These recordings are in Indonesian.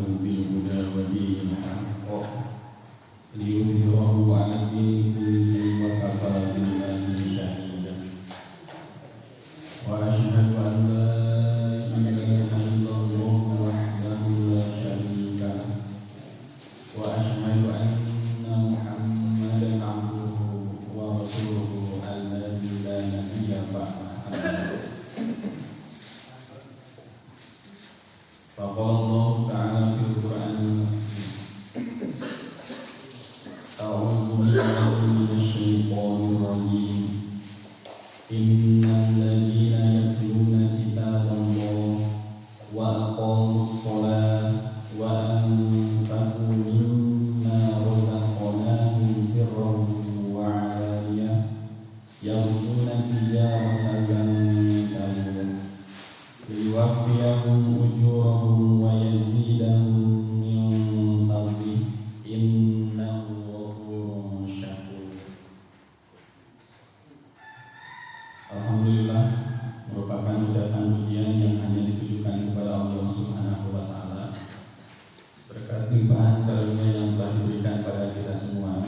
بالهدى ودين الحق ليظهره على الدين كله وكفى بالله شهيدا وأشهد أن لا إله إلا الله وحده لا شريك له وأشهد أن محمدا عبده ورسوله الذي لا نبي بعده فقال الله تعالى في القرآن أعوذ بالله من الشيطان الرجيم إن الذين يتلون كتاب الله وأقاموا الصلاة وأنفقوا مما رزقناهم سرا وعلانية يرجون تجارة لن تبور ليوفيهم أجورهم ويزيدهم من فضله إنه غفور شكور. Alhamdulillah, merupakan ucapan pujian yang hanya ditujukan kepada Allah Subhanahu wa Ta'ala. Berkat limpahan karunia yang telah diberikan pada kita semua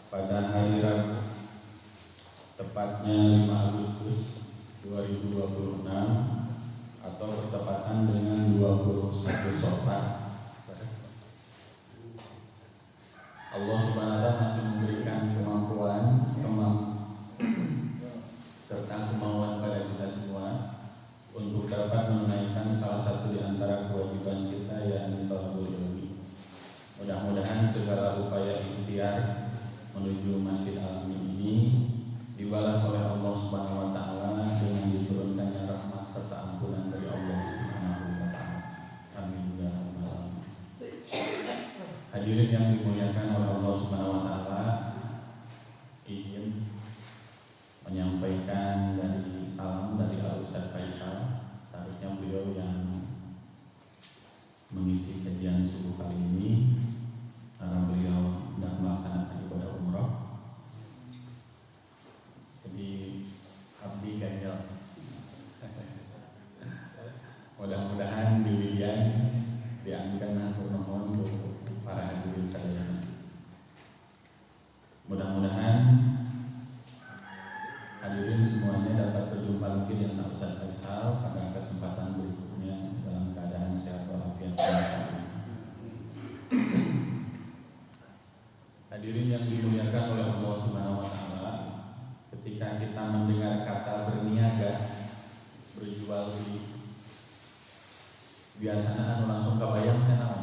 pada hari Rabu, tepatnya 5 Agustus 2026 atau bertepatan dengan 21 Syawal. Allah Subhanahu wa Ta'ala masih memberikan kemampuan serta kemauan pada kita semua untuk dapat menunaikan salah satu di antara kewajiban kita, yakni thalabul ilmi. Mudah-mudahan segala upaya ikhtiar menuju Masjid Al-Amin ini dibalas oleh Allah Subhanahu wa Ta'ala dengan diturunkannya rahmat serta ampunan dari Allah Subhanahu wa Ta'ala. Amin ya rabbal alamin. Hadirin yang dimuliakan oleh Allah Subhanahu wa Ta'ala, izin menyampaikan dari salam dari Al-Ustaz Faisal. Seharusnya beliau yang mengisi kajian subuh kali ini karena beliau sedang melaksanakan ibadah umroh. Jadi abdi ganjal. Mudah-mudahan dilihat diangkat hatur nuhun untuk para hadirin sekalian. Mudah-mudahan hadirin semuanya dapat berjumpa lagi dengan Ustaz Faisal pada kesempatan berikutnya dalam keadaan sehat walafiat. Hadirin yang dimuliakan oleh Allah Subhanahu wa Ta'ala, ketika kita mendengar kata berniaga, berjual beli, biasanya langsung kebayangkan apa?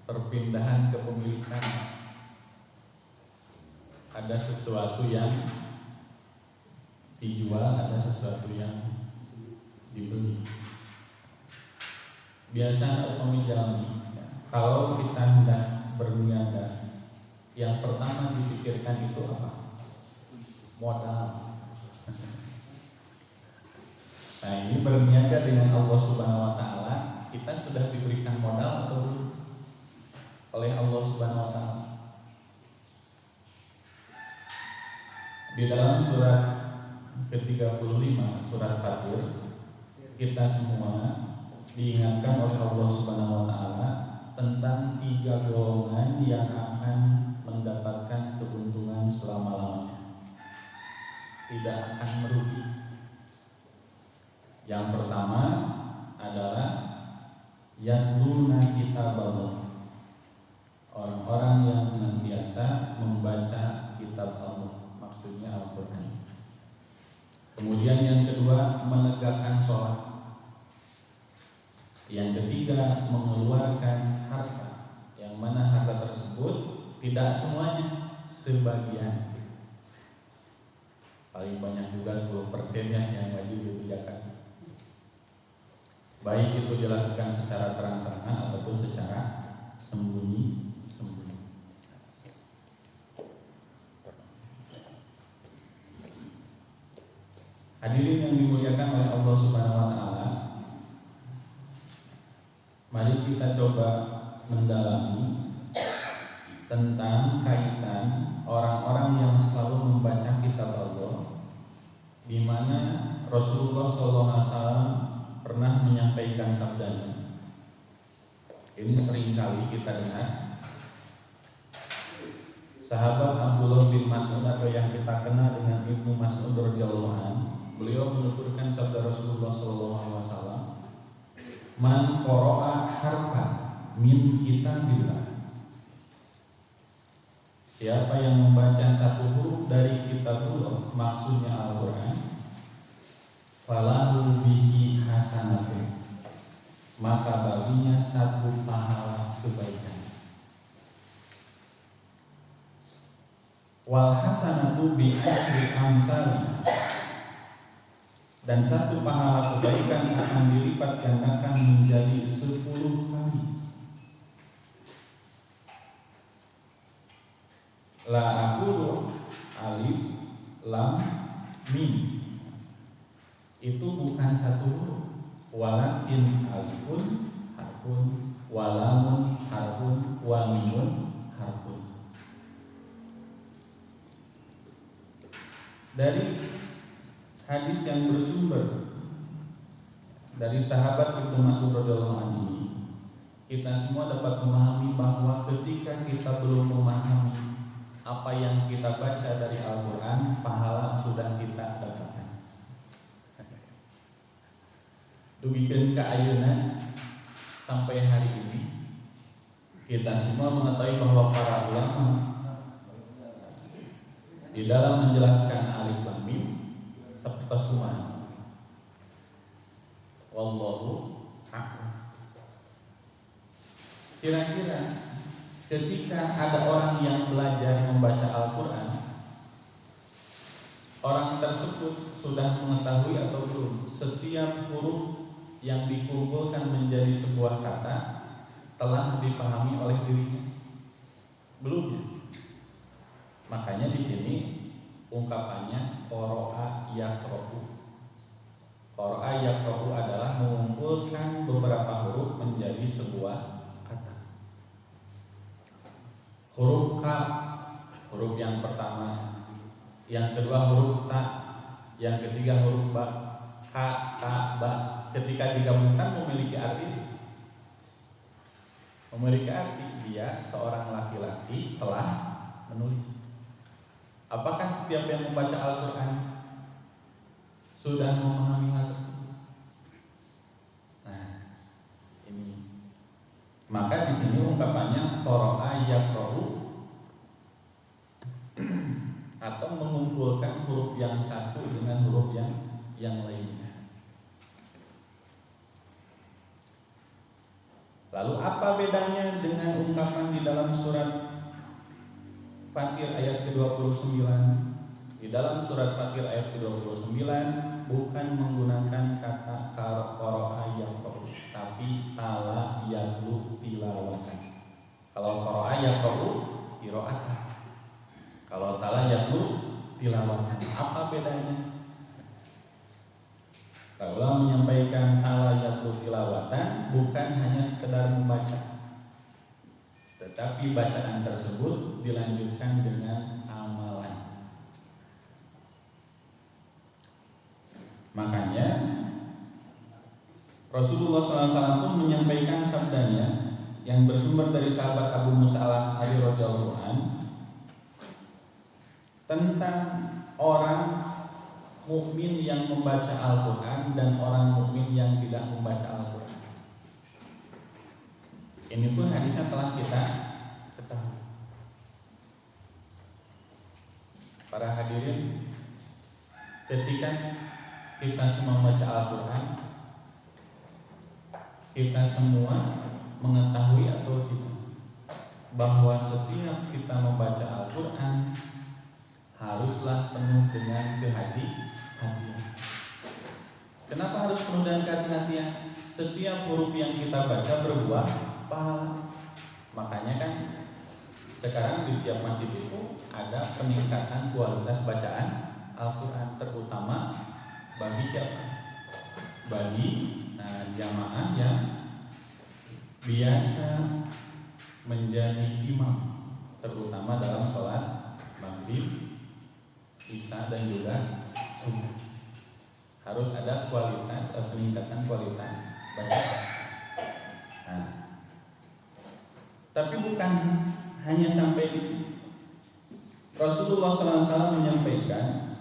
Perpindahan kepemilikan. Ada sesuatu yang dijual, ada sesuatu yang dibeli. Biasa pemijalan, kalau kita hendak berniaga, yang pertama dipikirkan itu apa? Modal. Nah, ini berniaga dengan Allah Subhanahu wa Ta'ala, kita sudah diberikan modal atau belum oleh Allah Subhanahu wa Ta'ala? Di dalam surat ke-35 surat Fatir, kita semua diingatkan oleh Allah Subhanahu wa Ta'ala tentang 3 golongan yang akan mendapatkan keuntungan selama-lamanya, tidak akan merugi. Yang pertama adalah yatluna kitaballah, orang-orang yang senantiasa membaca kitab Allah, maksudnya Al-Quran. Kemudian yang kedua, menegakkan sholat. Yang ketiga, mengeluarkan harta, yang mana harta tersebut tidak semuanya, sebagian. Paling banyak juga 10% yang wajib dikerjakan. Baik itu dilakukan secara terang-terangan ataupun secara sembunyi. Hadirin yang dimuliakan oleh Allah Subhanahu wa Ta'ala, mari kita coba mendalami tentang kaitan orang-orang yang selalu membaca kitab Allah, di mana Rasulullah SAW pernah menyampaikan menyampaikan sabdanya. Ini seringkali kita dengar. Sahabat Abdullah bin Mas'ud atau yang kita kenal dengan Ibnu Mas'ud radhiyallahu anhu, beliau menuturkan sabda Rasulullah sallallahu alaihi wasallam, "Man qara'a harfan min kitabillah." Siapa yang membaca satu huruf dari kitabullah, maksudnya Al-Qur'an, falahu bihi hasanatun, maka baginya satu pahala kebaikan. Wal hasanatu bi asyri amsalih, dan satu pahala kebaikan akan dilipat gandakan menjadi 10 kali. La aqulu alif lam mim, itu bukan satu huruf, walakin alifun harfun, walamun harfun, wa mimun harfun. Dari hadis yang bersumber dari sahabat Ibnu Mas'ud radhiyallahu anhu, kita semua dapat memahami bahwa ketika kita belum memahami apa yang kita baca dari Al-Quran, pahala sudah kita dapatkan. Dugikeun ka ayeuna sampai hari ini, kita semua mengetahui bahwa para ulama di dalam menjelaskan alif lam mim seperti semua. Wallahu a'lam. Kira-kira ketika ada orang yang belajar membaca Al-Quran, orang tersebut sudah mengetahui atau belum setiap huruf yang dikumpulkan menjadi sebuah kata telah dipahami oleh dirinya? Belum ya? Makanya di sini ungkapannya qara'a yaqra'u. Qara'a yaqra'u adalah mengumpulkan beberapa huruf menjadi sebuah kata. Huruf kaf, huruf yang pertama, yang kedua huruf ta, yang ketiga huruf ba, ka, ta, ba. Ketika digabungkan memiliki arti. Memiliki arti dia seorang laki-laki telah menulis. Apakah setiap yang membaca Al-Quran sudah memahami hal tersebut? Nah, ini. Maka di sini ungkapannya qara'a yaqra'u, atau mengumpulkan huruf yang satu dengan huruf yang lainnya. Lalu apa bedanya dengan ungkapan di dalam surat Fatir ayat ke-29? Di dalam surat Fatir ayat ke-29 bukan menggunakan kata qara'a yaqra'u, tapi tala yatlu tilawatan. Kalau qara'a yaqra'u qira'atan, kalau tala yatlu tilawatan. Apa bedanya? Kalau menyampaikan tala yatlu tilawatan bukan hanya sekedar membaca, tetapi bacaan tersebut dilanjutkan dengan amalan. Makanya Rasulullah SAW pun menyampaikan sabdanya yang bersumber dari sahabat Abu Musa al-Asy'ari radhiyallahu anhu tentang orang mukmin yang membaca Al-Quran dan orang mukmin yang tidak membaca Al-Quran. Ini pun hadisnya telah kita ketahui. Para hadirin, ketika kita semua membaca Al-Quran, kita semua mengetahui atau tidak bahwa setiap kita membaca Al-Quran haruslah penuh dengan kehati-hatian. Kenapa harus penuh dengan kehati-hatian? Setiap huruf yang kita baca berbuah pahala. Makanya kan sekarang di tiap masjid itu ada peningkatan kualitas bacaan Al-Quran, terutama bagi siapa? Bagi jamaah yang biasa menjadi imam, terutama dalam sholat maghrib, isya dan juga subuh. Harus ada kualitas, peningkatan kualitas bacaan. Nah, tapi bukan hanya sampai di sini. Rasulullah SAW menyampaikan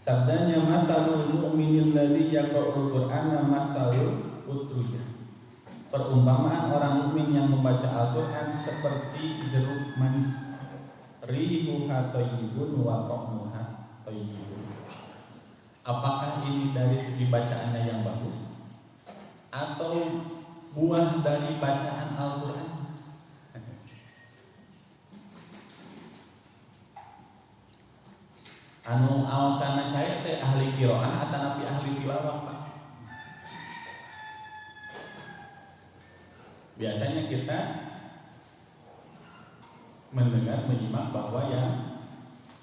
sabdanya, matalul mu'minil ladzi yaqra'ul qur'ana matalul utruyah. Perumpamaan orang mukmin yang membaca Al-Qur'an seperti jeruk manis, rihuha thayyibun wa ta'muha thayyibun. Apakah ini dari segi bacaannya yang bagus atau buah dari bacaan Al-Qur'an? Anu awasana saya teh ahli qiraah atau nabi ahli tilawah, Pak? Biasanya kita mendengar, menyimak bahwa yang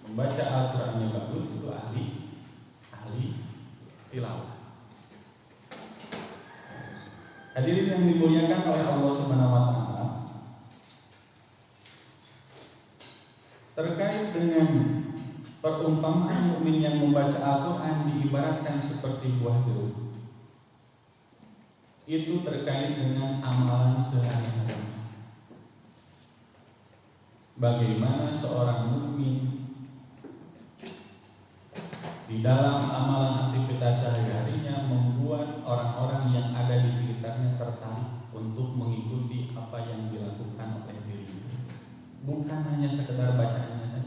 membaca Al-Qur'annya bagus itu ahli tilawah. Hadirin yang dimuliakan oleh Allah Subhanahu wa taala, terkait dengan perumpamaan mukmin yang membaca Al-Qur'an diibaratkan seperti buah jeruk. Itu terkait dengan amalan sehari-hari. Bagaimana seorang mukmin di dalam amalan aktivitas sehari-harinya membuat orang-orang yang ada di sekitarnya tertarik untuk mengikuti apa yang dilakukan oleh dirinya. Bukan hanya sekedar bacaannya saja,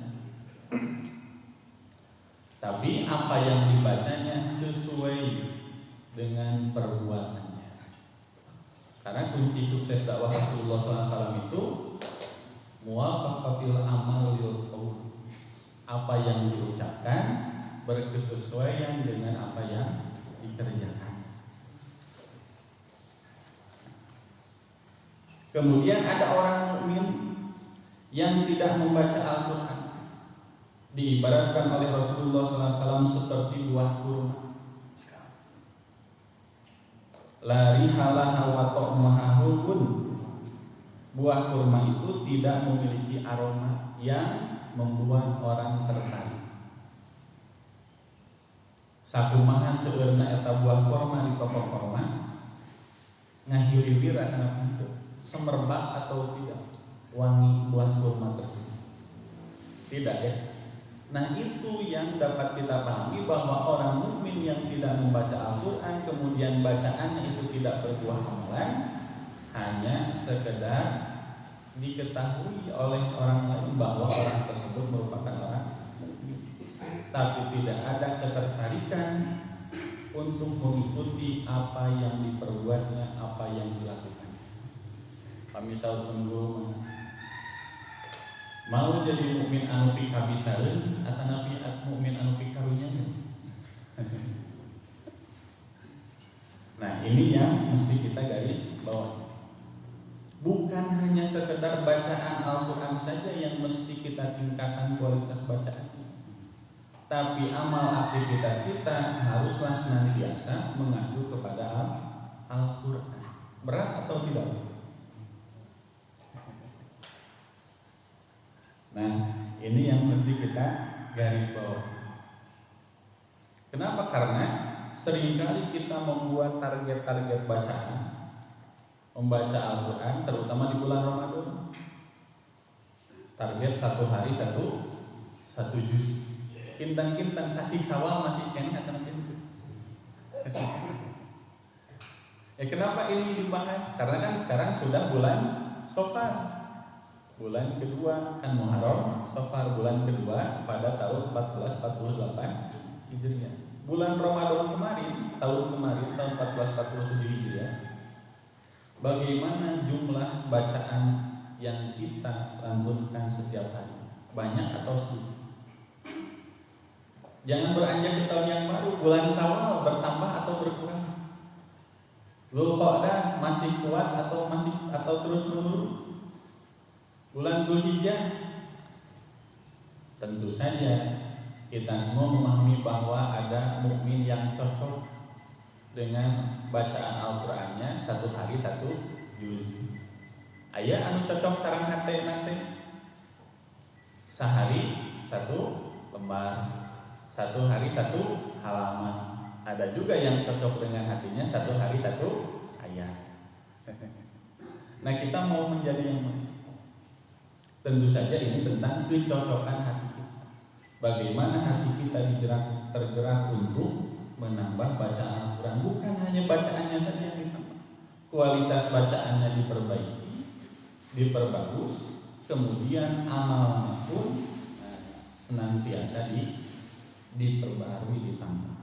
tapi apa yang dibacanya sesuai dengan perbuatannya. Karena kunci sukses dakwah Rasulullah SAW itu muwafaqatil amal lil qaul. Apa yang diucapkan berkesesuaian dengan apa yang dikerjakan. Kemudian ada orang mukmin yang tidak membaca Al-Qur'an, diibaratkan oleh Rasulullah SAW seperti buah kurma. La rihalaha wa ta'muha hulun. Buah kurma itu tidak memiliki aroma yang membuat orang tertarik. Sakumaha seueurna eta buah kurma di toko kurma ngahililir akan itu semerbak atau tidak wangi buah kurma tersebut. Tidak ya. Nah, itu yang dapat kita pahami bahwa orang mukmin yang tidak membaca Al-Qur'an kemudian bacaannya itu tidak berbuah amalan, hanya sekedar diketahui oleh orang lain bahwa orang tersebut merupakan orang mukmin, tapi tidak ada ketertarikan untuk mengikuti apa yang diperbuatnya, apa yang dilakukan. Misal tunggu mau jadi mukmin anu pikabitareun atau nabi mukmin anu pikarunya. Nah, ini yang mesti kita garis bawah. Bukan hanya sekedar bacaan Al-Qur'an saja yang mesti kita tingkatkan kualitas bacaannya, tapi amal aktivitas kita haruslah senantiasa mengacu kepada Al-Qur'an. Berat atau tidak? Nah, ini yang mesti kita garis bawah. Kenapa? Karena seringkali kita membuat target-target bacaan, membaca Al-Quran, terutama di bulan Ramadan. Target satu hari satu juz. Kintang-kintang sasi sawal masih kene atau gitu. Ya, kenapa ini dibahas? Karena kan sekarang sudah bulan Shofar. Bulan kedua kan Muharram, Shofar bulan kedua pada tahun 1448 Hijriah. Bulan Ramadan kemarin, tahun 1447 Hijriah. Bagaimana jumlah bacaan yang kita lantunkan setiap hari? Banyak atau sedikit? Jangan beranjak ke tahun yang baru, bulan Syawal bertambah atau berkurang? Dzulqa'dah masih kuat atau terus menurun? Bulan Dzulhijjah, tentu saja kita semua memahami bahwa ada mukmin yang cocok dengan bacaan Al-Qur'annya satu hari satu juz. Aya anu cocok sareng hate nate sehari satu lembar, hari satu halaman. Ada juga yang cocok dengan hatinya satu hari satu Nah, kita mau menjadi yang mana? Tentu saja ini tentang kecocokan hati kita. Bagaimana hati kita tergerak untuk menambah bacaan Al-Quran. Bukan hanya bacaannya saja yang ditambah, kualitas bacaannya diperbaiki, diperbagus, kemudian amalnya pun senantiasa diperbarui, ditambah.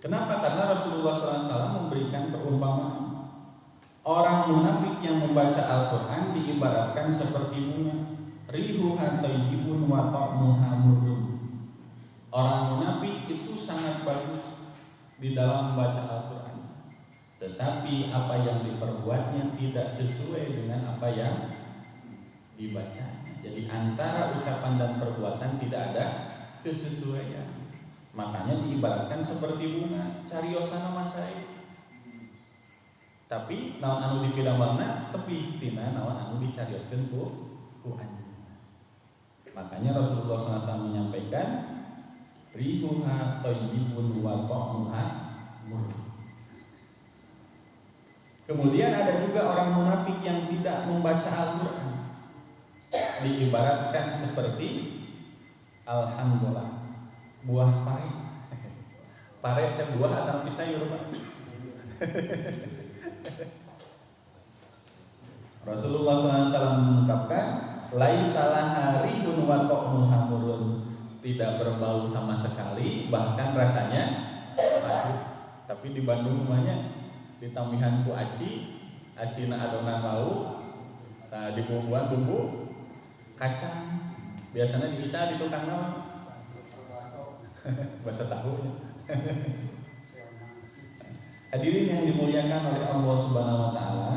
Kenapa? Karena Rasulullah SAW memberikan perumpamaan. Orang munafik yang membaca Al-Quran diibaratkan seperti bunga, rihuha thayyibun wa ta'muha murrun. Orang munafik itu sangat bagus di dalam membaca Al-Quran, tetapi apa yang diperbuatnya tidak sesuai dengan apa yang dibacanya. Jadi antara ucapan dan perbuatan tidak ada kesesuaian. Makanya diibaratkan seperti bunga, cariosana masai. Tapi naon anu dipidamarna tepih tina naon anu dicarioskeun ku anjeun. Makanya Rasulullah SAW menyampaikan rihuha thayyibun wa ta'muha murrun. Kemudian ada juga orang munafik yang tidak membaca Al-Quran, diibaratkan seperti alhamdulillah buah pare. Pare teh buah atau sayur, Pak? Rasulullah SAW mengungkapkan laisalah rihun wa ta'muha murrun, tidak berbau sama sekali, bahkan rasanya pahit. Tapi di Bandung rumahnya ditambihan ku acina adonan lauk, dibumbuan bumbu kacang, biasanya diica di tukang naon bahasa tahu. Hadirin yang dimuliakan oleh Allah Subhanahu wa taala,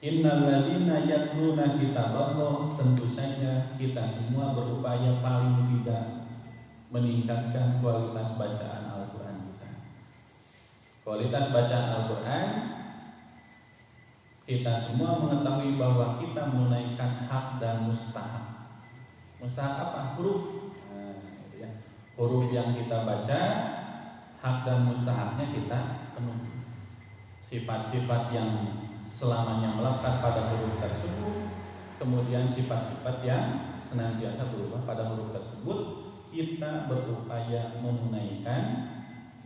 innal ladzina yatluna kitaballah, tentu saja kita semua berupaya paling tidak meningkatkan kualitas bacaan Al-Qur'an kita. Kualitas bacaan Al-Qur'an, kita semua mengetahui bahwa kita menunaikan hak dan mustahab. Mustahab apa? Huruf. Huruf yang kita baca, hak dan mustahabnya kita penuhi. Sifat-sifat yang selamanya melekat pada huruf tersebut, kemudian sifat-sifat yang senantiasa berubah pada huruf tersebut, kita berupaya menunaikan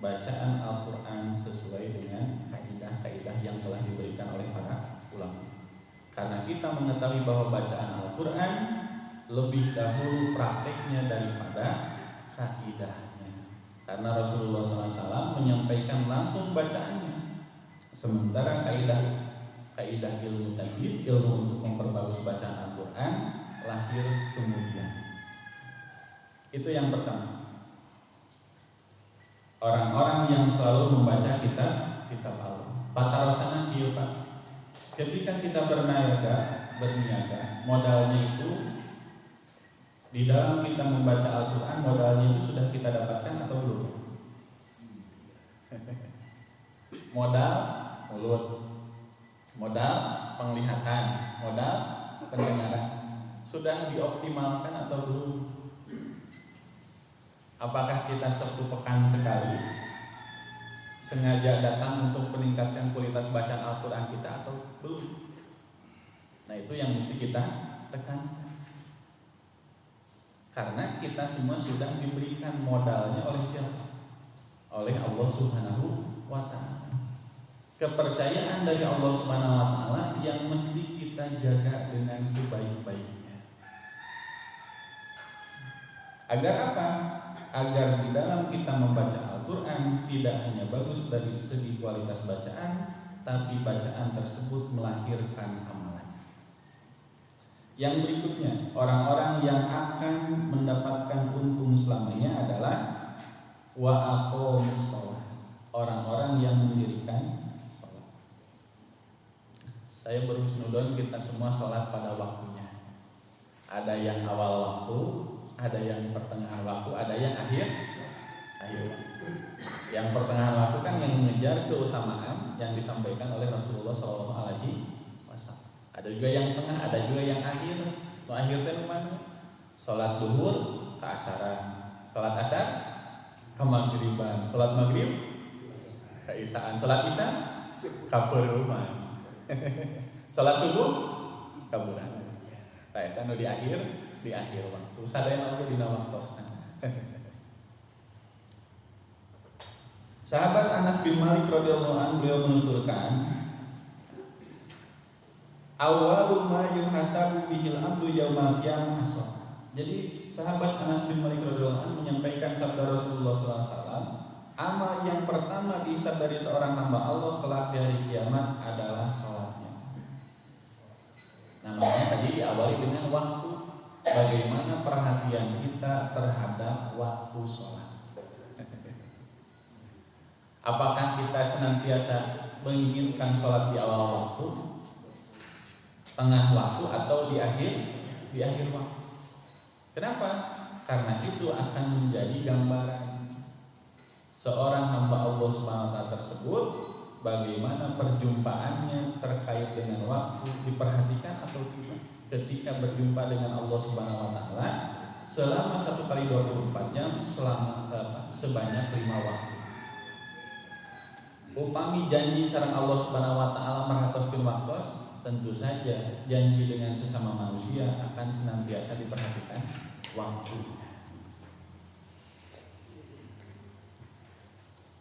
bacaan Al-Quran sesuai dengan kaidah-kaidah yang telah diberikan oleh para ulama. Karena kita mengetahui bahwa bacaan Al-Quran lebih dahulu prakteknya daripada kaidahnya. Karena Rasulullah SAW menyampaikan langsung bacaannya, sementara kaidah ilmu tajwid, ilmu untuk memperbagus bacaan Al-Quran, lahir kemudian. Itu yang pertama. Orang-orang yang selalu membaca kitab Allah. Patarosana kieu Pak. Ketika kita berniaga, modalnya itu di dalam kita membaca Al-Quran, modalnya itu sudah kita dapatkan atau belum? Modal mulut, modal penglihatan, modal pendengaran, sudah dioptimalkan atau belum? Apakah kita satu pekan sekali sengaja datang untuk meningkatkan kualitas bacaan Al-Quran kita atau belum? Nah, itu yang mesti kita tekankan. Karena kita semua sudah diberikan modalnya oleh siapa? Oleh Allah Subhanahu wa ta'ala. Kepercayaan dari Allah Subhanahu wa ta'ala yang mesti kita jaga dengan sebaik-baiknya. Agar apa? Agar di dalam kita membaca Al-Quran tidak hanya bagus dari segi kualitas bacaan, tapi bacaan tersebut melahirkan amalan. Yang berikutnya, orang-orang yang akan mendapatkan untung selamanya adalah wa aqomus shalah, orang-orang yang mendirikan sholat. Saya berhusnudon kita semua sholat pada waktunya. Ada yang awal waktu, ada yang pertengahan waktu, ada yang akhir waktu. Yang pertengahan waktu kan yang mengejar keutamaan yang disampaikan oleh Rasulullah SAW. Ada juga yang tengah, ada juga yang akhir. No akhir teh mana? Salat duhur ke asaran, salat asar ke maghriban, salat maghrib ke isaan, salat isya Kapeureumah. Salat subuh kaburan. Tah eta nu di akhir waktu. Sadaya oge dina waktosna. Sahabat Anas bin Malik radhiyallahu anhu beliau menuturkan, awwalu ma yuhasabu bihil abdu yaumal qiyamah as-shalah. Jadi sahabat Anas bin Malik radhiyallahu anhu menyampaikan sabda Rasulullah sallallahu alaihi wasallam, amal yang pertama dihisab dari seorang hamba Allah kelak di hari kiamat adalah salatnya. Namanya tadi diawali dengan waktu. Bagaimana perhatian kita terhadap waktu sholat? Apakah kita senantiasa menginginkan sholat di awal waktu, tengah waktu, atau di akhir waktu? Kenapa? Karena itu akan menjadi gambaran seorang hamba Allah Subhanahu wa taala tersebut, bagaimana perjumpaannya terkait dengan waktu, diperhatikan atau tidak ketika berjumpa dengan Allah Subhanahu wa taala selama 1 kali 24 jam sebanyak 5 waktu. Upami janji sareng Allah Subhanahu wa taala merhatoskeun waktos, tentu saja janji dengan sesama manusia akan senantiasa diperhatikan waktu.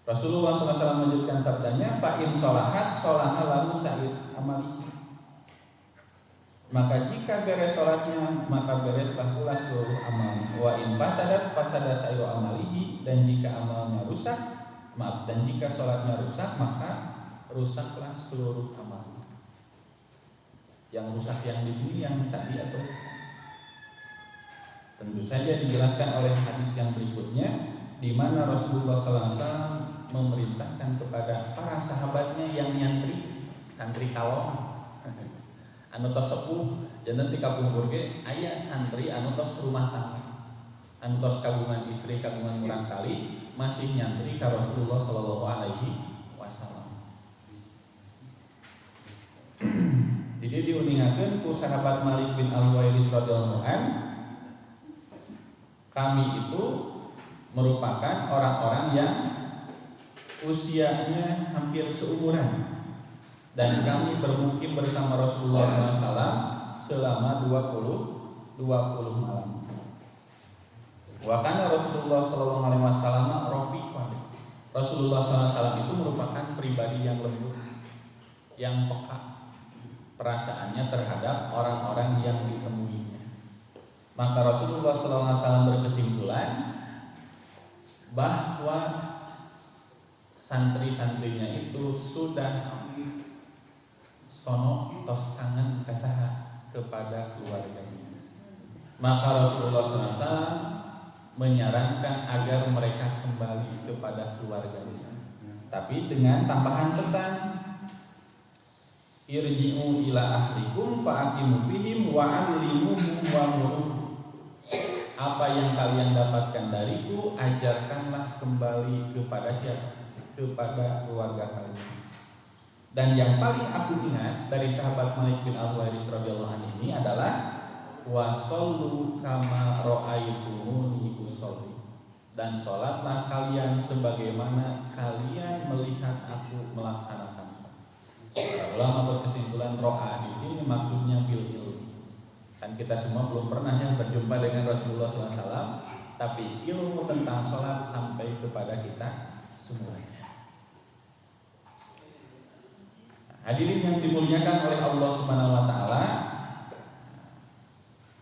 Rasulullah SAW melanjutkan sabdanya, fa in sholahat sholaha lalu sa'ir amali. Maka jika beres sholatnya, maka bereslah pula seluruh amalnya. Wa in fasadat fasada sa'iru amalihi. Dan jika amalnya rusak, dan jika sholatnya rusak, maka rusaklah seluruh amalnya. Yang rusak yang di sini yang tadi atau tentu saja dijelaskan oleh hadis yang berikutnya, di mana Rasulullah SAW memerintahkan kepada para sahabatnya yang nyantri, santri kalong, anu tos sepuh, janten ti kapungkur ge aya santri anu tos rumah tangga, anu tos kagungan istri, kagungan urang kali, masih nyantri ka Rasulullah sallallahu alaihi wasallam. Jadi diuningakeun ku sahabat Malik bin Al-Huwairis radhiyallahu anhu, kami itu merupakan orang-orang yang usianya hampir seumuran, dan kami bermukim bersama Rasulullah SAW selama 20 malam. Wa kana Rasulullah SAW rafiqan. Rasulullah SAW itu merupakan pribadi yang lembut, yang peka perasaannya terhadap orang-orang yang ditemuinya. Maka Rasulullah SAW berkesimpulan bahwa santri-santrinya itu sudah sono tos kangen kasaha kepada keluarganya. Maka Rasulullah SAW menyarankan agar mereka kembali kepada keluarganya, tapi dengan tambahan pesan, irji'u ila ahlikum fa'aqimu fihim wa 'allimuhum wa muruhum. Apa yang kalian dapatkan dariku, ajarkanlah kembali kepada siapa? Kepada keluarga kalian. Dan yang paling aku ingat dari sahabat Malik bin Al-Huwairis radhiyallahu anhu ini adalah wasallu kama ra'aitumuni usolli. Dan sholatlah kalian sebagaimana kalian melihat aku melaksanakan sholat. Para ulama berkesimpulan ro'a di sini maksudnya bil ilmi. Kan kita semua belum pernah yang berjumpa dengan Rasulullah SAW, tapi ilmu tentang sholat sampai kepada kita semuanya. Hadirin yang dimuliakan oleh Allah Subhanahu wa taala,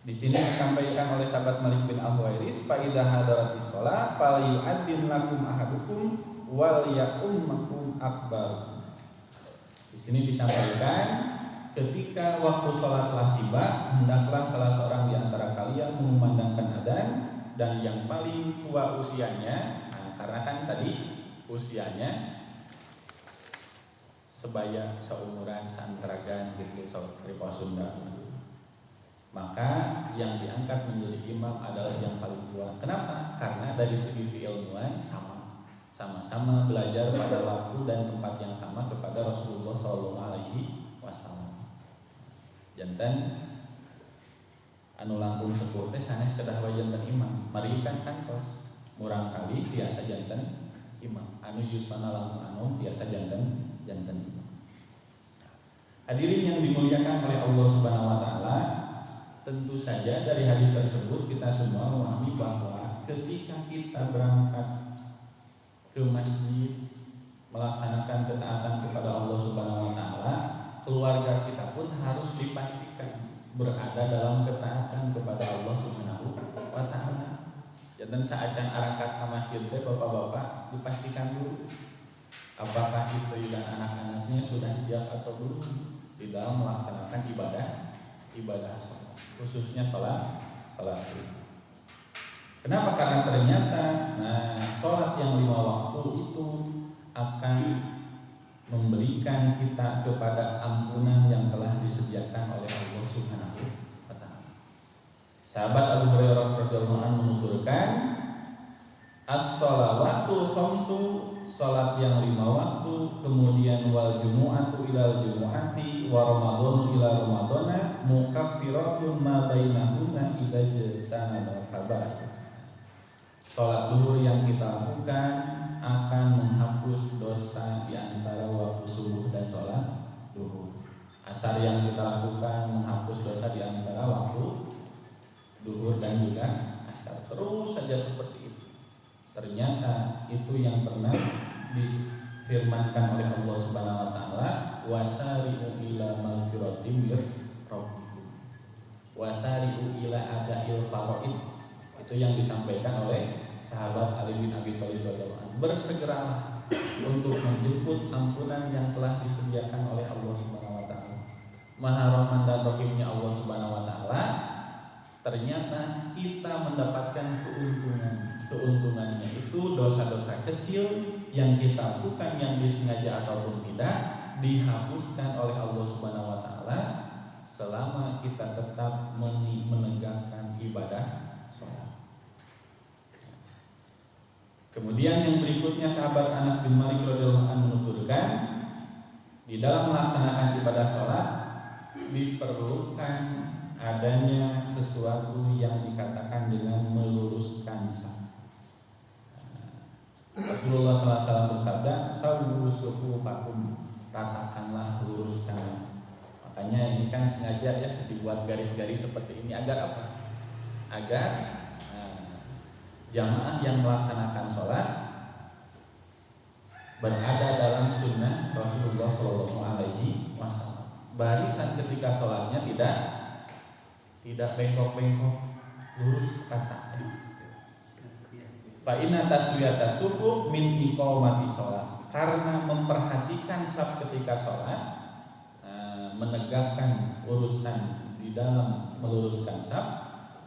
di sini disampaikan oleh sahabat Malik bin Al-Huwairis, fa idza hadaratis shalah falyu'addin lakum ahadukum wal ya'ummakum akbar. Di sini disampaikan ketika waktu sholat telah tiba, hendaklah salah seorang di antara kalian mengumandangkan adzan, dan yang paling tua usianya, karena kan tadi usianya sebaya seumuran santeragan gitu, ripo Sunda, maka yang diangkat menjadi imam adalah yang paling tua. Kenapa? Karena dari segi keilmuan sama-sama belajar pada waktu dan tempat yang sama kepada Rasulullah SAW. Janten anu langkung sepuh teh sanes kedah wae janten imam, mari kan kantos murang kali tiasa janten imam, anu yuswana langkung anu tiasa janten imam. Hadirin yang dimuliakan oleh Allah Subhanahu wa taala, tentu saja dari hadis tersebut kita semua memahami bahwa ketika kita berangkat ke masjid melaksanakan ketaatan kepada Allah Subhanahu wa taala, keluarga kita pun harus dipastikan berada dalam ketaatan kepada Allah Subhanahu wa taala. Janten saacan arakat ka masjid teh bapak-bapak dipastikan dulu apakah istri dan anak-anaknya sudah siap atau belum di dalam melaksanakan ibadah sholat, khususnya sholat Id. Kenapa? Karena ternyata sholat yang 5 waktu itu akan memberikan kita kepada ampunan yang telah disediakan oleh Allah Subhanahu wa taala. Sahabat Abu Hurairah radhiyallahu anhu menuturkan, as-shalawatul khamsu, salat yang 5 waktu, kemudian wal jumu'atu ilal jumu'ati wa ramadhanu ila ramadhana mukaffiratun ma bainahunna idza jatanal kabair. Salat zuhur yang kita lakukan akan menghapus dosa di antara waktu subuh dan salat zuhur. Asar yang kita lakukan menghapus dosa di antara waktu zuhur dan juga asar. Terus saja seperti itu. Ternyata itu yang pernah difirmankan oleh Allah Subhanahu wa taala, wasari'u ila maghfiratin mir rabbikum. Wasari'u ila ada'il faraid. Itu yang disampaikan oleh sahabat Ali bin Abi Thalib radhiyallahu anhu. Bersegeralah untuk menjemput ampunan yang telah disediakan oleh Allah Subhanahu wa taala. Maha Rahman dan Rahimnya Allah Subhanahu wa taala. Ternyata kita mendapatkan keuntungannya itu dosa-dosa kecil yang kita lakukan yang disengaja ataupun tidak dihapuskan oleh Allah Subhanahu wa taala selama kita tetap menegakkan ibadah sholat. Kemudian yang berikutnya sahabat Anas bin Malik radhiyallahu anhu menuturkan, di dalam melaksanakan ibadah sholat diperlukan adanya sesuatu yang dikatakan dengan meluruskan saf. Rasulullah SAW bersabda, "Sawwu sufufakum," ratakanlah, luruskan. Makanya ini kan sengaja ya dibuat garis-garis seperti ini agar apa? Agar jamaah yang melaksanakan sholat berada dalam sunnah Rasulullah SAW. Barisan ketika sholatnya tidak bengkok-bengkok, lurus rata. Fa inna taswiyata sufuf min iqamati sholat. Karena memperhatikan saf ketika sholat, menegakkan urusan di dalam meluruskan saf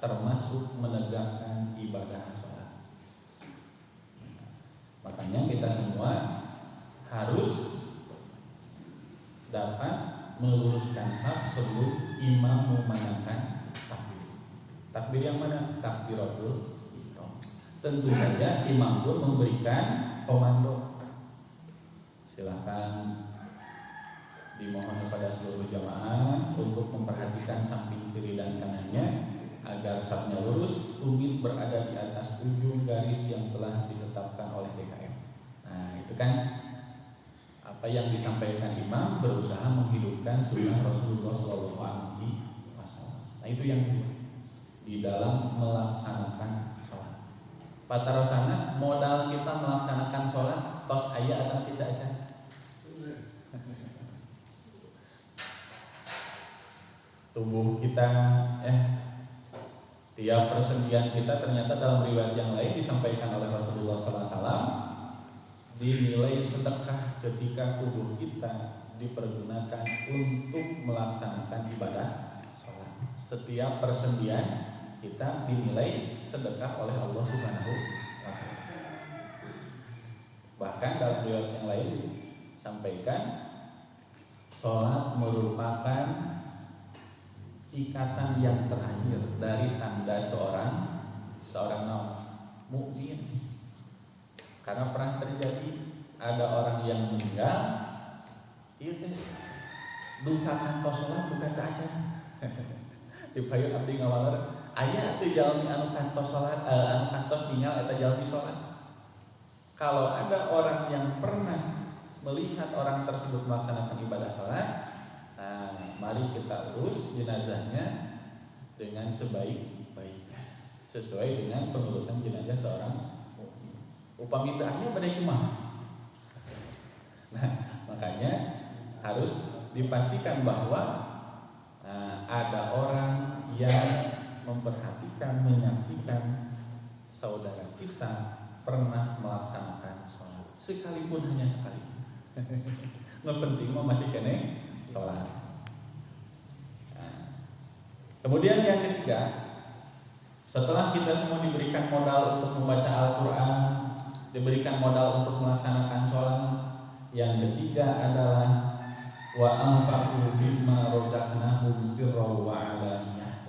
termasuk menegakkan ibadah sholat. Makanya kita semua harus dapat meluruskan saf sebelum imam memandangkan takbir. Takbir yang mana? Takbiratul ihram. Tentu saja imam pun memberikan komando. Silakan dimohon kepada seluruh jamaah untuk memperhatikan samping kiri dan kanannya agar safnya lurus, tumit berada di atas ujung garis yang telah ditetapkan oleh DKM. Nah, itu kan apa yang disampaikan imam berusaha menghidupkan sunnah Rasulullah SAW. Nah, itu yang di dalam melaksanakan sholat. Patarosana modal kita melaksanakan sholat tos aya atau tidak aja. Tubuh kita tiap persendian kita ternyata dalam riwayat yang lain disampaikan oleh Rasulullah SAW dinilai sedekah ketika tubuh kita dipergunakan untuk melaksanakan ibadah sholat. Setiap persendian kita dinilai sedekah oleh Allah Subhanahu wa taala. Bahkan dalam riwayat yang lain disampaikan sholat merupakan ikatan yang terakhir dari tanda seorang mukmin. Karena pernah terjadi ada orang yang meninggal, itu duka kantos sholat bukan aja. Dipayu abdi ngawaler, aya teu jalmi anu kantos sholat, anu kantos tinggal eta jalmi sholat. Kalau ada orang yang pernah melihat orang tersebut melaksanakan ibadah sholat, Nah, mari kita urus jenazahnya dengan sebaik-baiknya sesuai dengan pengurusan jenazah seorang mukmin. Upami teu aya bade kumaha. Nah, makanya harus dipastikan bahwa ada orang yang memperhatikan, menyaksikan saudara kita pernah melaksanakan sholat, sekalipun hanya sekali. Nggak penting mah masih kene sholat. Kemudian yang ketiga, setelah kita semua diberikan modal untuk membaca Al-Quran, diberikan modal untuk melaksanakan sholat, yang ketiga adalah wa anfaqu bima razaqnahum sirran wa alaniyah.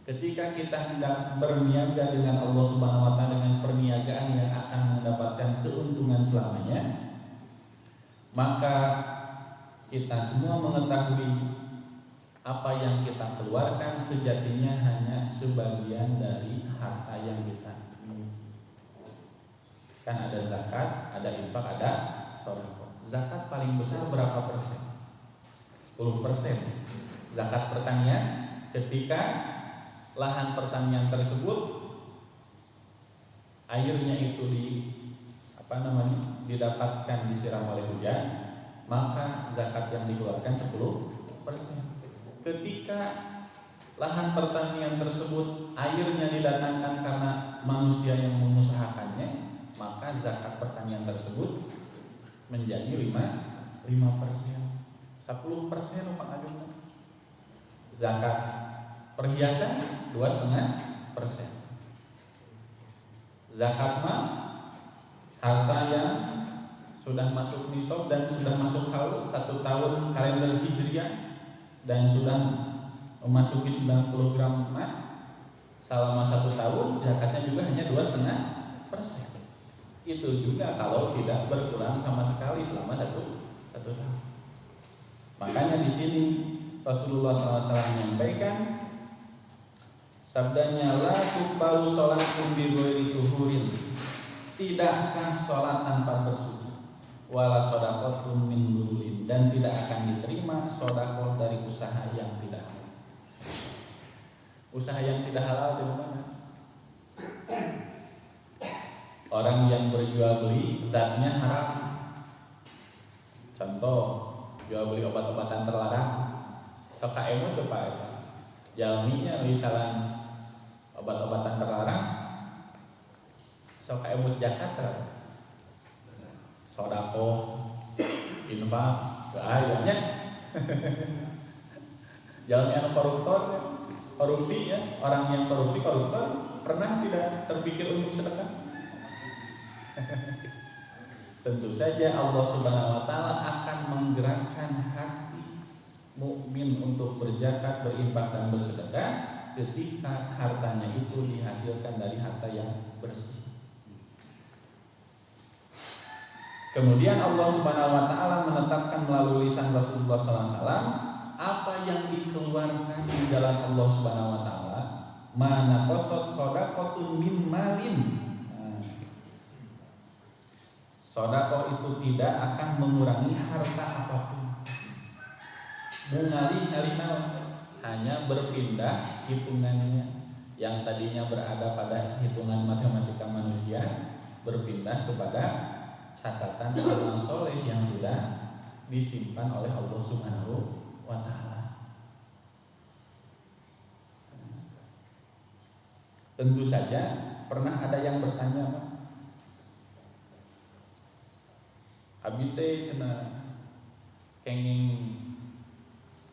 Ketika kita hendak berniaga dengan Allah Subhanahu wa taala dengan perniagaan yang akan mendapatkan keuntungan selamanya, maka kita semua mengetahui apa yang kita keluarkan sejatinya hanya sebagian dari harta yang kita miliki. Kan ada zakat, ada infak, ada sedekah. Zakat paling besar berapa persen? 10%. Zakat pertanian, ketika lahan pertanian tersebut airnya itu didapatkan disiram oleh hujan, maka zakat yang dikeluarkan 10%. Ketika lahan pertanian tersebut airnya didatangkan karena manusia yang mengusahakannya, maka zakat pertanian tersebut menjadi 5%. 10% Pak Ageng. Zakat perhiasan 2,5%. Zakat mah harta yang sudah masuk nisab dan sudah masuk haul 1 tahun kalender Hijriah dan sudah memasuki 90 gram emas selama 1 tahun, zakatnya juga hanya 2,5%. Itu juga kalau tidak berkurang sama sekali selama 1 tahun. Makanya di sini Rasulullah SAW menyampaikan sabdanya, la tuqbalu sholatum bi ghairi tuhurin, tidak sah sholat tanpa bersuci, wala shadaqatun min gululin, dan tidak akan diterima sedekah dari usaha yang tidak halal. Usaha yang tidak halal di mana? Orang yang berjual beli zatnya haram. Contoh, jual beli obat-obatan terlarang. Sok kaemut teu Pak. Jalminya misalnya obat-obatan terlarang, sok kaemut zakat sodako, infak, keayanya. Jalan yang korupsi ya, orang yang koruptor pernah tidak terpikir untuk sedekah? Tentu saja Allah Subhanahu wa taala akan menggerakkan hati mukmin untuk berzakat, berinfak dan bersedekah ketika hartanya itu dihasilkan dari harta yang bersih. Kemudian Allah Subhanahu wa taala menetapkan melalui lisan Rasulullah SAW apa yang dikeluarkan di jalan Allah Subhanahu wa taala, mana qasat shadaqatun min malin. Sedekah itu tidak akan mengurangi harta apapun. Mengalih hanya berpindah hitungannya yang tadinya berada pada hitungan matematika manusia, berpindah kepada catatan amal soleh yang sudah disimpan oleh Allah Subhanahu wa taala. Tentu saja pernah ada yang bertanya, Pak, abi teh cenah kenging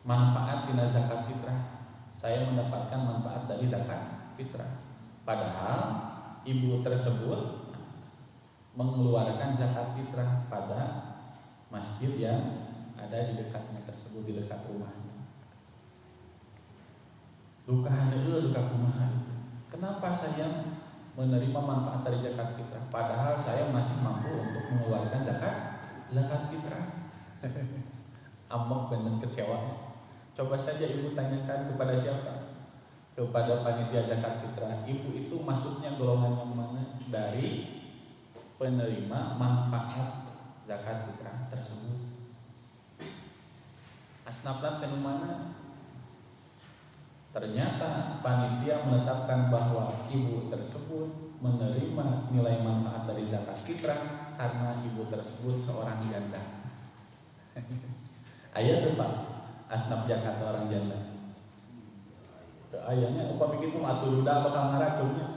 manfaat dina zakat fitrah. Saya mendapatkan manfaat dari zakat fitrah. Padahal ibu tersebut mengeluarkan zakat fitrah pada masjid yang ada di dekatnya tersebut, di dekat rumahnya. Duka kumaha. Kenapa saya menerima manfaat dari zakat fitrah padahal saya masih mampu untuk mengeluarkan zakat fitrah? Amok dan kecewa. Coba saja ibu tanyakan kepada siapa? Kepada panitia zakat fitrah. Ibu itu masuknya golongan yang mana dari penerima manfaat zakat fitrah tersebut? Asnafna teh mana? Ternyata panitia menetapkan bahwa ibu tersebut menerima nilai manfaat dari zakat fitrah karena ibu tersebut seorang janda. Aya tuh Pak, asnaf zakat seorang janda. Ayahnya upah begitu atuh duda bakal ngaracunnya.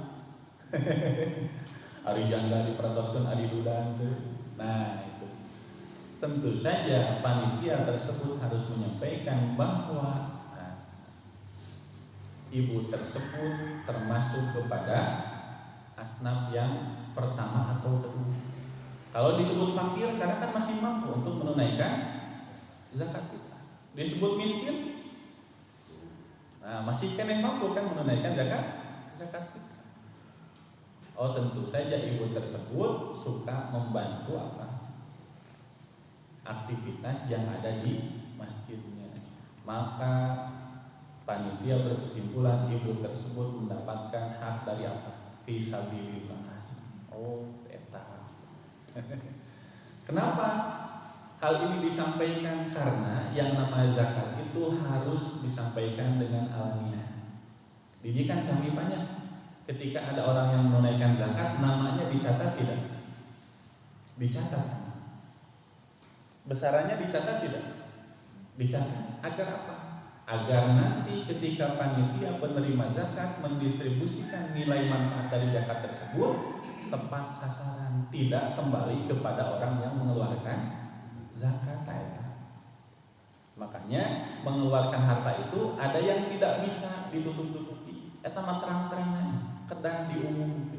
Ari janda dipertoskeun ari duda teh. Nah, itu. Tentu saja panitia tersebut harus menyampaikan bahwa ibu tersebut termasuk kepada asnaf yang pertama atau kedua. Kalau disebut fakir karena kan masih mampu untuk menunaikan zakat fitrah. Disebut miskin, nah masih kan yang mampu kan menunaikan zakat fitrah. Oh tentu saja ibu tersebut suka membantu apa? Aktivitas yang ada di masjidnya. Maka panitia berkesimpulan ibu tersebut mendapatkan hak dari apa? Fisabilillah. Oh, eta. Kenapa hal ini disampaikan? Karena yang namanya zakat itu harus disampaikan dengan alamiah. Didikan sampai banyak. Ketika ada orang yang menunaikan zakat, namanya dicatat tidak? Dicatat. Besarannya dicatat tidak? Dicatat. Agar apa? Agar nanti ketika panitia penerima zakat mendistribusikan nilai manfaat dari zakat tersebut tepat sasaran, tidak kembali kepada orang yang mengeluarkan zakat. Makanya mengeluarkan harta itu ada yang tidak bisa ditutup-tutupi. Eta mah terang-terangan, kedah diumum.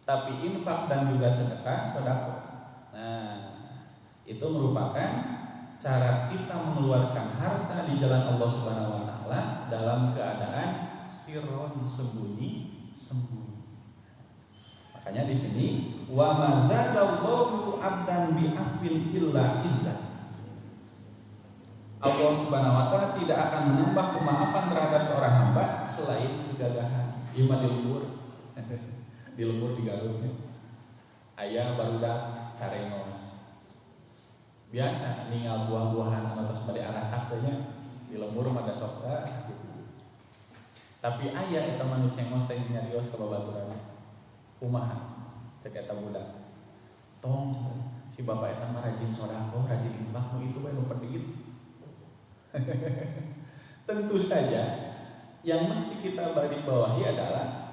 Tapi infak dan juga sedekah, sedekah. Nah, itu merupakan cara kita mengeluarkan harta di jalan Allah Subhanahu wa taala dalam keadaan sirron, sembunyi-sembunyi. Makanya di sini wa mazadallahu 'abdan bi'afwin illa izzah. Allah Subhanahu wa taala tidak akan menambah pemaafan terhadap seorang hamba selain kegagahan. Ieu mah di lembur di Garutnya. Aya barudak carengos. Biasa ninggal buah-buahan anu tos bade arasak teh nya di lembur mah da sok gitu. Tapi aya eta mah nu cengos teh nyarios ka babaturan. Kumaha cek eta budak. Tong si bapak eta mah rajin sedekah, rajin infak, nu itu bae nu pedit. Tentu saja yang mesti kita baris bawahi adalah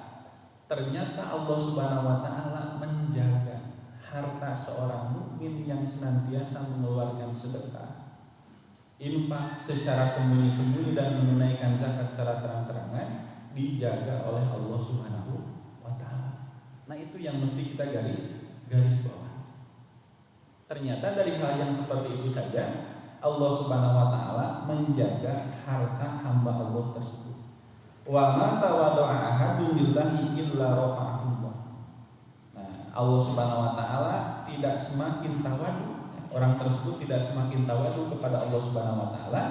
ternyata Allah Subhanahu wa taala menjaga harta seorang mukmin yang senantiasa mengeluarkan sedekah, infak secara sembunyi-sembunyi dan menunaikan zakat secara terang-terangan dijaga oleh Allah Subhanahu wa taala. Nah, itu yang mesti kita garis bawah. Ternyata dari hal yang seperti itu saja Allah Subhanahu wa taala menjaga harta hamba Allah tersebut. Wa ma tawadda'a ahadun lillahi illa rafa'ahu. Nah, Allah Subhanahu wa taala tidak semakin tawadu, orang tersebut tidak semakin tawadu kepada Allah Subhanahu wa taala,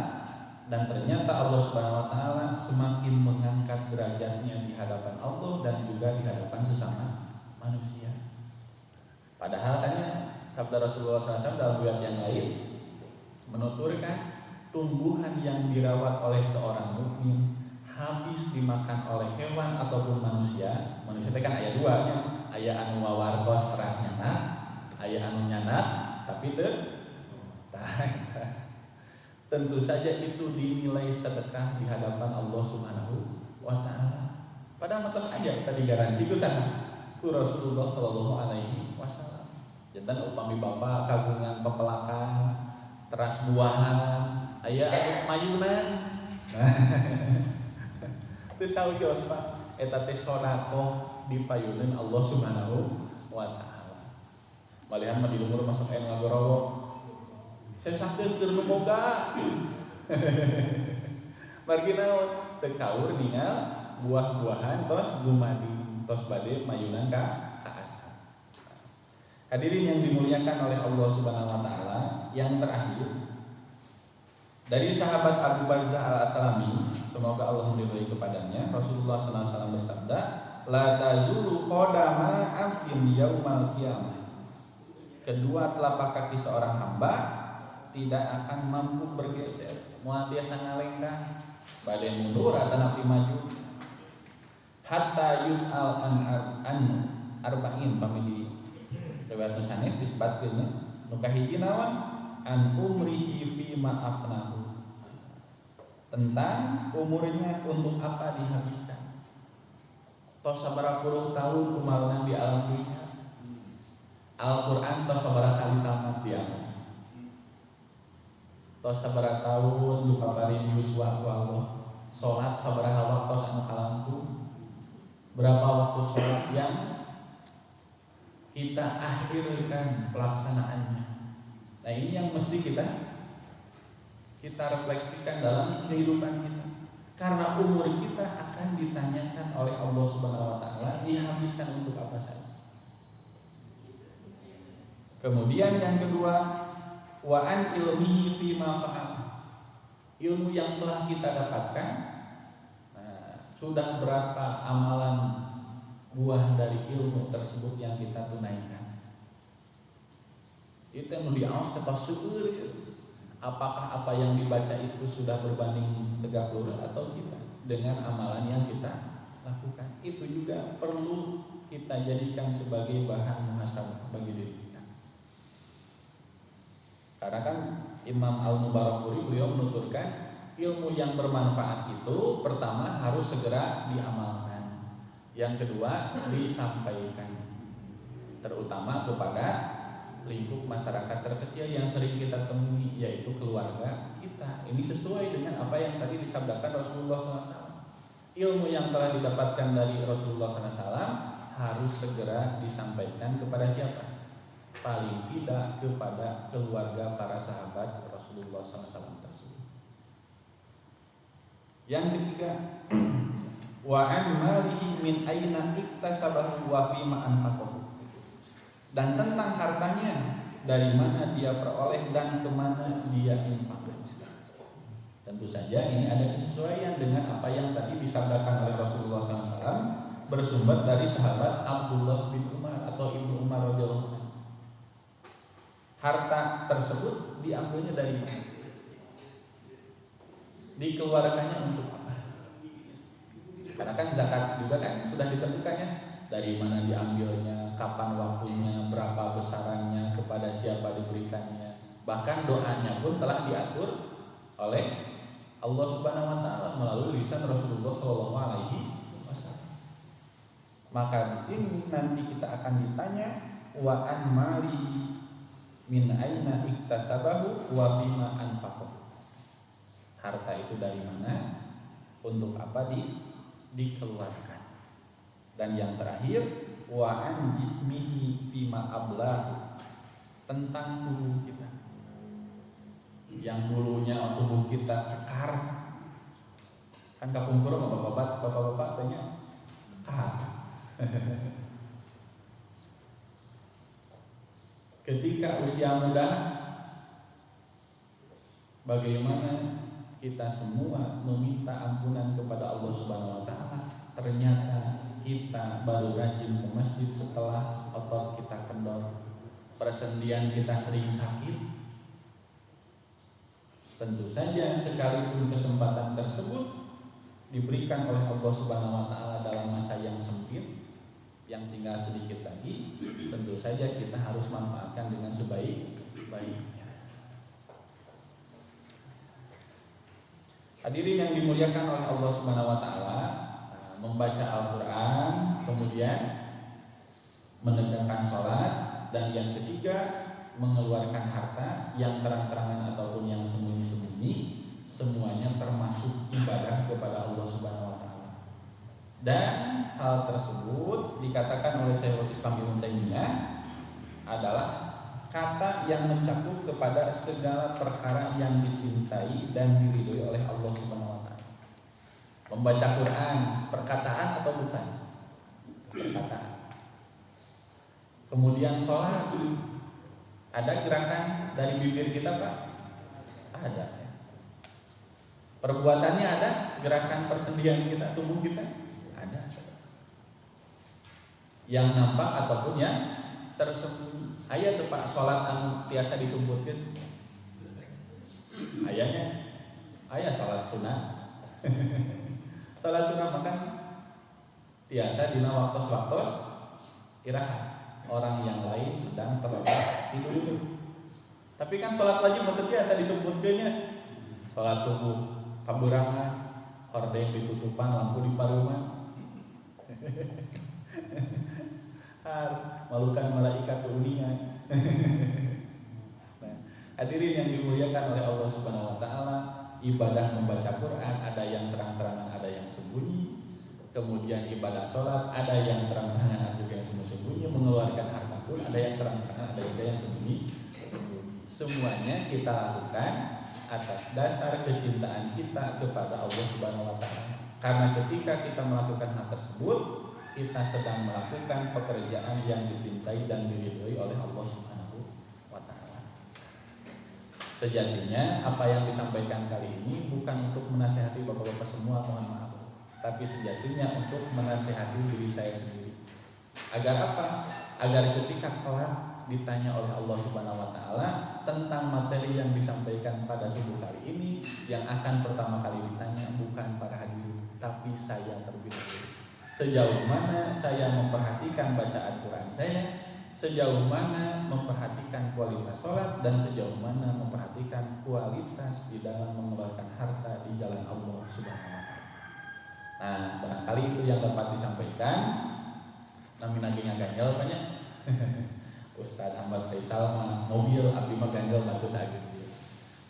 dan ternyata Allah Subhanahu wa taala semakin mengangkat derajatnya di hadapan Allah dan juga di hadapan sesama manusia. Padahal tanya sabda Rasulullah SAW dalam riwayat yang lain menuturkan tumbuhan yang dirawat oleh seorang mukmin habis dimakan oleh hewan ataupun manusia. Manusia itu kan aya dua nya, aya anu wawartos teras nyanat, aya anu nyanat tapi teu tentu saja itu dinilai sedekah di hadapan Allah Subhanahu wa taala. Padahal matos aya tadi garansi ku sana ku Rasulullah sallallahu alaihi wasallam. Jantan upami bapak kagungan pepelakan teras buahan, aya anu mayunan. Teu saujos Pak, eta teh sedekah dipayuneun Allah Subhanahu wa taala. Malihan mah di lumur masuk aya ngagorowok. Saya sakeun keur nu boga. Margi naon? Teu kaur ningal buah-buahan tos gumadi, tos bade mayunan ka asal. Hadirin yang dimuliakan oleh Allah Subhanahu wa taala, yang terakhir dari sahabat Abu Barzah Al-Aslami, semoga Allah meridhai kepadanya, Rasulullah sallallahu alaihi wasallam bersabda, "La tazulu qadama 'abdin yaumal qiyamah." Kedua telapak kaki seorang hamba tidak akan mampu bergeser, moal tiasa ngalengkah, bade mundur atau napi maju. Hatta yus'al an arba'in pami di riwayat sanes disebutkeun nu kahiji naon an umrihi fi ma afnahu, tentang umurnya untuk apa dihabiskan. Tos sabaraha puluh tahun kumaha di alam dunia. Al-Qur'an tos sabaraha kali tamat di atas. Tos sabaraha tahun dipaparin yuswa ku Allah. Salat sabaraha waktu anu kalangkung. Berapa waktu salat yang kita akhirkan pelaksanaannya. Nah, ini yang mesti kita refleksikan dalam kehidupan kita. Karena umur kita akan ditanyakan oleh Allah Subhanahu wa taala, dihabiskan untuk apa saja. Kemudian yang kedua, wa an ilmihi fi ma fa'al. Ilmu yang telah kita dapatkan, sudah berapa amalan buah dari ilmu tersebut yang kita tunaikan. Itu yang diaos tetap seueur. Apakah apa yang dibaca itu sudah berbanding 30 atau tidak dengan amalan yang kita lakukan. Itu juga perlu kita jadikan sebagai bahan muhasabah bagi diri kita. Karena kan Imam Al-Mubarakfuri beliau menuturkan ilmu yang bermanfaat itu pertama harus segera diamalkan. Yang kedua disampaikan, terutama kepada lingkup masyarakat terkecil yang sering kita temui, yaitu keluarga kita. Ini sesuai dengan apa yang tadi disabdakan Rasulullah SAW. Ilmu yang telah didapatkan dari Rasulullah SAW harus segera disampaikan kepada siapa? Paling tidak kepada keluarga para sahabat Rasulullah SAW tersebut. Yang ketiga, wa an malihi min aina iktasabahu wa fima anfaqahu. Dan tentang hartanya, dari mana dia peroleh dan kemana dia infakkan. Tentu saja ini ada kesesuaian dengan apa yang tadi disabdakan oleh Rasulullah SAW, bersumber dari sahabat Abdullah bin Umar atau Ibnu Umar radhiyallahu anhu. Harta tersebut diambilnya dari mana? Dikeluarkannya untuk apa? Karena kan zakat juga kan sudah ditentukannya. Dari mana diambilnya, kapan waktunya, berapa besarannya, kepada siapa diberikannya. Bahkan doanya pun telah diatur oleh Allah Subhanahu wa taala melalui lisan Rasulullah sallallahu alaihi wasallam. Maka di sini nanti kita akan ditanya wa an mali min aina iktasabahu wa bima anfaqahu. Harta itu dari mana? Untuk apa dikeluarkan? Dan yang terakhir, wa an jismihi fima ablahu, tentang tubuh kita. Yang dulunya tubuh kita kekar. Kan kapungkur sama bapak-bapak tanya kekar. Ketika usia muda, bagaimana kita semua meminta ampunan kepada Allah Subhanahu wa taala? Ternyata kita baru rajin ke masjid setelah otot kita kendor, persendian kita sering sakit. Tentu saja sekalipun kesempatan tersebut diberikan oleh Allah Subhanahu wa taala dalam masa yang sempit, yang tinggal sedikit lagi, tentu saja kita harus manfaatkan dengan sebaik-baiknya. Hadirin yang dimuliakan oleh Allah Subhanahu wa taala, membaca Al-Quran, kemudian menegakkan sholat, dan yang ketiga mengeluarkan harta yang terang-terangan ataupun yang sembunyi-sembunyi, semuanya termasuk ibadah kepada Allah Subhanahu wa taala. Dan hal tersebut dikatakan oleh Syekhul Islam Ibnu Taimiyah adalah kata yang mencakup kepada segala perkara yang dicintai dan diridhoi oleh Allah Subhanahu wa taala. Membaca Quran, perkataan atau bukan? Perkataan. Kemudian sholat, ada gerakan dari bibir kita Pak? Ada. Perbuatannya ada, gerakan persendian kita, tubuh kita ada. Yang nampak ataupun yang tersembunyi. Aya teu Pak sholat anu tiasa disebutkeun? Ayah salat sunat. Salat sunat makan biasa dina waktos-waktos istirahat. Orang yang lain sedang terlelap tidur. Tapi kan salat wajib meuteut biasa disebutkeunnya. Salat subuh kaburangan, hordeng ditutupan, lampu diparuman. Malukan malaikat uningan. Nah, hadirin yang dimuliakan oleh Allah Subhanahu wa taala, ibadah membaca Quran ada yang terang-terangan, ada yang sembunyi. Kemudian ibadah sholat ada yang terang-terangan, ada juga yang sembunyi. Mengeluarkan harta pun ada yang terang-terangan, ada juga yang sembunyi. Semuanya kita lakukan atas dasar kecintaan kita kepada Allah Subhanahu wa taala. Karena ketika kita melakukan hal tersebut, kita sedang melakukan pekerjaan yang dicintai dan diridhoi oleh Allah Subhanahu wa taala. Sejatinya apa yang disampaikan kali ini bukan untuk menasihati Bapak-bapak semua, mohon maaf, tapi sejatinya untuk menasihati diri saya sendiri. Agar apa? Agar ketika kelak ditanya oleh Allah Subhanahu wa taala tentang materi yang disampaikan pada subuh kali ini, yang akan pertama kali ditanya bukan para hadirin, tapi saya terlebih dahulu. Sejauh mana saya memperhatikan bacaan Quran saya, sejauh mana memperhatikan kualitas sholat, dan sejauh mana memperhatikan kualitas di dalam mengeluarkan harta di jalan Allah Subhanahu wa taala. Nah, barangkali itu yang dapat disampaikan. Nami naginya ganjel banyak. Ustaz Ahmad Faisal mobil abdi mah ganjel batu saged.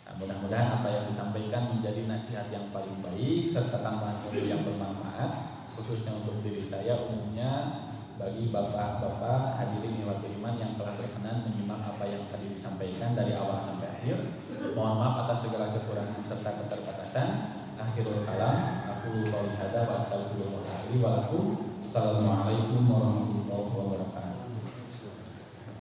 Nah, mudah-mudahan apa yang disampaikan menjadi nasihat yang paling baik serta tambahan ilmu yang bermanfaat, khususnya untuk diri saya, umumnya bagi bapak-bapak hadirin yang iman yang telah berkenan menyimak apa yang tadi disampaikan dari awal sampai akhir. Mohon maaf atas segala kekurangan serta keterbatasan. Akhirul kalam, aku qouli hadza wa astaghfirullah li wa lakum. Assalamualaikum warahmatullahi wabarakatuh.